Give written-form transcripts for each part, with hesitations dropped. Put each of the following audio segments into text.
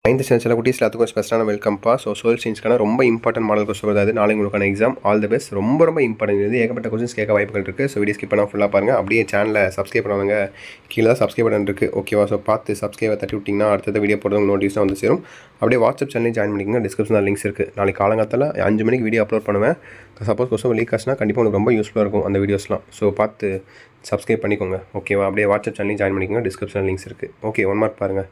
9th standard குட்டீஸ் எல்லாத்துக்கும் ஸ்பெஷலான வெல்கம்ப்பா. சோஷியல் சயின்ஸ்க்கான ரொம்ப இம்பார்ட்டன்ட் மாடல் கொஸ்டின் வருது. நாளைக்கு உங்களுக்கான எக்ஸாம். All the best. ரொம்ப இம்பார்ட்டன்ட் இது. ஏகப்பட்ட கொஸ்டின்ஸ் கேட்க வாய்ப்புகள் இருக்குது. ஸோ வீடியோ ஸ்கிப் பண்ணால் ஃபுல்லாக பாருங்கள். அப்படியே சேனலை சப்ஸ்கிரைப் பண்ணுவாங்க. கீழே தான் சப்ஸ்கிரைப் பட்டன் இருக்குது. ஓகேவா? ஸோ பார்த்து சப்ஸ்கிரைபை தட்டி விட்டிங்கன்னா அடுத்த வீடியோ போடுறது நோட்டிஃபிகேஷன் வந்து சேரும். அப்படியே வாட்ஸ்அப் சேனலையும் ஜாயின் பண்ணிக்கோங்க. டிஸ்கிரிப்ஷனில் லிங்க்ஸ் இருக்குது. நாளைக்கு காலங்காலத்தில் 5 மணிக்கு வீடியோ அப்லோட் பண்ணுவேன். சப்போஸ் கொஸ்டின் லீக் ஆச்சுன்னா கண்டிப்பாக உங்களுக்கு ரொம்ப யூஸ்ஃபுல்லாக இருக்கும் அந்த வீடியோஸ்லாம். ஸோ பார்த்து சப்ஸ்கிரைப் பண்ணிக்கோங்க. ஓகேவா? அப்படியே வாட்ஸ்அப் சேனலையும் ஜாயின் பண்ணிக்கோங்க. டிஸ்கிரிப்ஷனில் லிங்க்ஸ் இருக்குது. ஓகே, 1 மார்க் பாருங்கள்.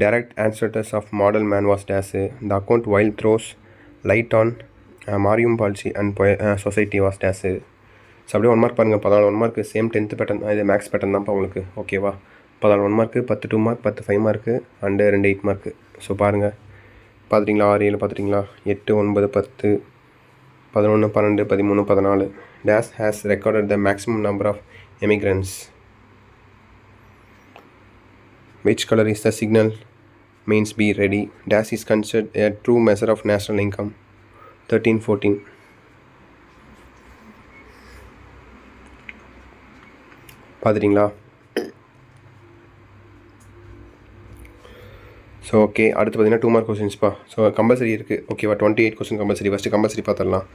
Direct ancestors of model man was dash. The account while throws light on Marium policy and society was dash. So அப்படியே 1 மார்க் பாருங்கள். 14 1 மார்க்கு சேம் 10th பேட்டர்ன். இது மேக்ஸ் பேட்டர்ன் தான்ப்பா உங்களுக்கு. ஓகேவா? 14 1 mark, 10 2 mark, 10 5 mark and 2 8 mark. So பாருங்கள், பார்த்துட்டிங்களா? 6 7 பார்த்துட்டிங்களா? 8 9 10 11 12 13 14. Dash has recorded the maximum number of immigrants. Which color is the signal? Means be ready. Dash is considered a true measure of national income. 13 14. பார்த்துட்டிங்களா? So okay, அடுத்து பார்த்தீங்கன்னா 2 mark கொஸ்டின்ஸ்ப்பா. So compulsory இருக்குது. ஓகேவா? 28 question compulsory. First compulsory பார்த்துடலாம்.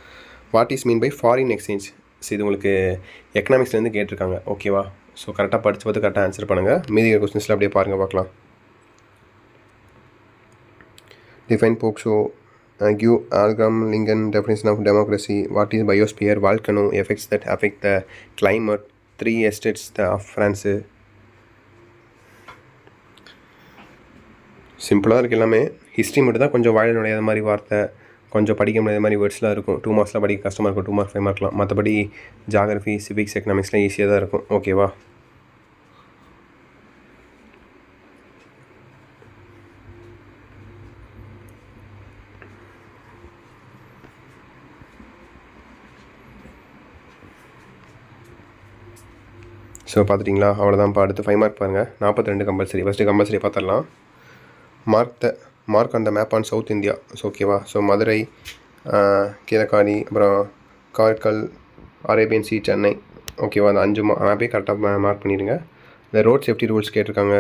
What is mean by foreign exchange? So இது உங்களுக்கு எக்கனாமிக்ஸ்லேருந்து கேட்டிருக்காங்க. ஓகேவா? So கரெக்டாக படித்து பார்த்து கரெக்டாக ஆன்சர் பண்ணுங்கள். மீதி கொஸ்டின்ஸில் அப்படியே பாருங்கள், பார்க்கலாம். Define Pokso. Give Abraham Lincoln definition of democracy. What is biosphere? Volcano effects that affect the climate. 3 estates of France. சிம்பிளாக இருக்குது எல்லாமே. ஹிஸ்ட்ரி மட்டும் தான் கொஞ்சம் வாயில் நுழையாத மாதிரி வார்த்தை, கொஞ்சம் படிக்க முடியாத மாதிரி வேர்ட்ஸ்லாம் இருக்கும். 2 மார்க்ஸில் படிக்க கஷ்டமாக இருக்கும். 2 மார்க் 5 மார்க்லாம். மற்றபடி ஜாகிரஃபி, சிவிக்ஸ், எக்கனாமிக்ஸ்லாம் ஈஸியாக தான் இருக்கும். ஓகேவா? ஸோ பார்த்துட்டிங்களா? அவ்வளோதான். அடுத்து 5 மார்க் பாருங்கள். 42 கம்பல்சரி. ஃபஸ்ட்டு கம்பல்சரி பார்த்துடலாம். Mark on the map on south India. So ஓகேவா? ஸோ மதுரை, கீழக்காடி, அப்புறம் காரைக்கால், அரேபியன் சி, சென்னை. ஓகேவா? அந்த 5 மேப்பே கரெக்டாக மார்க் பண்ணிடுங்க. இந்த ரோட் சேஃப்டி ரூல்ஸ் கேட்டிருக்காங்க.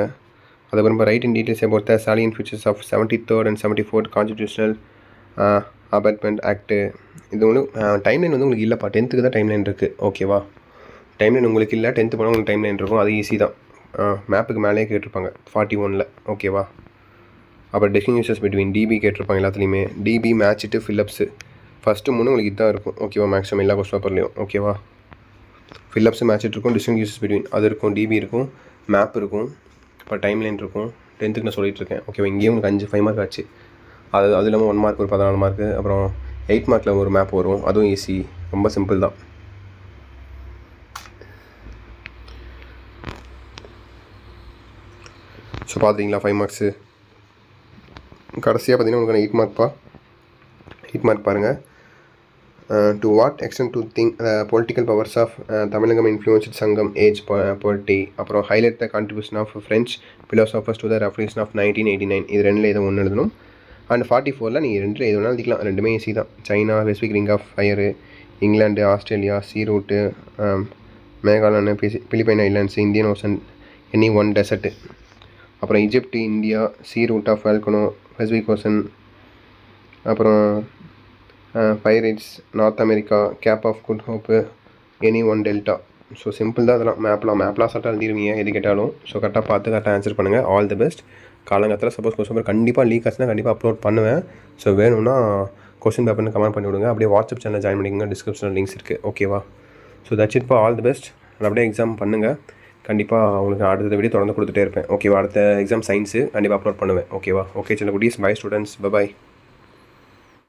அதுக்கப்புறம் write in details about the salient features of 73rd and 74th constitutional amendment act. இது ஒன்று டைம்லைன் வந்து உங்களுக்கு இல்லைப்பா. 10th தான் டைம்லைன் இருக்குது. ஓகேவா? டைம்லைன் உங்களுக்கு இல்லை. 10th போனால் உங்களுக்கு டைம்லைன் இருக்கும். அது ஈஸி தான். மேப்புக்கு மேலேயே கேட்டிருப்பாங்க 41ல். ஓகேவா? அப்புறம் டிஸ்டிங்விஷஸ் பிட்வீன் டிபி கேட்டிருப்பாங்க எல்லாத்துலேயுமே. டிபி மேட்சிட்டு ஃபில்லப்ஸு ஃபஸ்ட்டு 3 உங்களுக்கு இதுதான் இருக்கும். ஓகேவா? மேக்ஸிமம் எல்லா கொஸ்டின் பேப்பர்லேயும். ஓகேவா? ஃபில்லப்ஸு மேட்சிட்டு இருக்கும், டிஸ்டிங்விஷஸ் பிட்வீன் அது இருக்கும், டிபி இருக்கும், மேப் இருக்கும், இப்போ டைம்லைன் இருக்கும். 10th நான் சொல்லிகிட்டு இருக்கேன். ஓகேவா? இங்கேயும் உங்களுக்கு 5 மார்க் ஆச்சு. அது இல்லாமல் 1 மார்க் ஒரு 14 மார்க்கு. அப்புறம் 8 மார்க்கில் ஒரு மேப் வரும். அதுவும் ஈஸி, ரொம்ப சிம்பிள் தான். ஸோ பார்த்துட்டிங்களா? 5 மார்க்ஸு. கடைசியாக பார்த்தீங்கன்னா உங்களுக்கு 8 மார்க்ப்பா. 8 மார்க் பாருங்கள். To what extent do think political powers of Tamilagam influenced Sangam age polity. அப்புறம் highlight the contribution of French philosophers to the revolution of 1989. இது 2ல் ஏதோ 1 எழுதணும். அண்ட் 44ல் நீங்கள் 2ல் எது வேணாலும் எழுதிக்கலாம். 2மே ஈஸி தான். China, Pacific ring of fire, England, Australia, sea route, Meghalaya, Philippine islands, Indian Ocean, any one desert. அப்புறம் Egypt, India, sea route of volcano, Pacific Ocean, அப்புறம் pirates, North America, Cape of Good Hope, any one delta. So simple தான் அதெல்லாம். மேப்லாம் சாப்பிட்டா எழுதிடுவீங்க எது கேட்டாலும். So கரெக்டாக பார்த்து கரெக்டாக ஆன்சர் பண்ணுங்கள். All the best. காலங்கத்தில் சப்போஸ் கொஸ்டின் பேப்பர் கண்டிப்பாக லீக் ஆச்சுன்னா கண்டிப்பாக அப்லோட் பண்ணுவேன். ஸோ வேணும்னா கொஸ்டின் பேப்பர்னு கமெண்ட் பண்ணி விடுங்க. அப்படியே வாட்ஸ்அப் சேனல் ஜாயின் பண்ணிக்கோங்க. டிஸ்கிரிப்ஷனில் லிங்க்ஸ் இருக்குது. ஓகேவா? So that's it. All the best. அப்படியே எக்ஸாம் பண்ணுங்கள். கண்டிப்பாக உங்களுக்கு அடுத்த வீடியோ தொடர்ந்து கொடுத்துட்டே இருப்பேன். ஓகேவா? அடுத்த எக்ஸாம் சயின்ஸு கண்டிப்பாக அப்லோட் பண்ணுவேன். ஓகேவா? ஓகே சின்ன குட்டீஸ். Bye students. பை.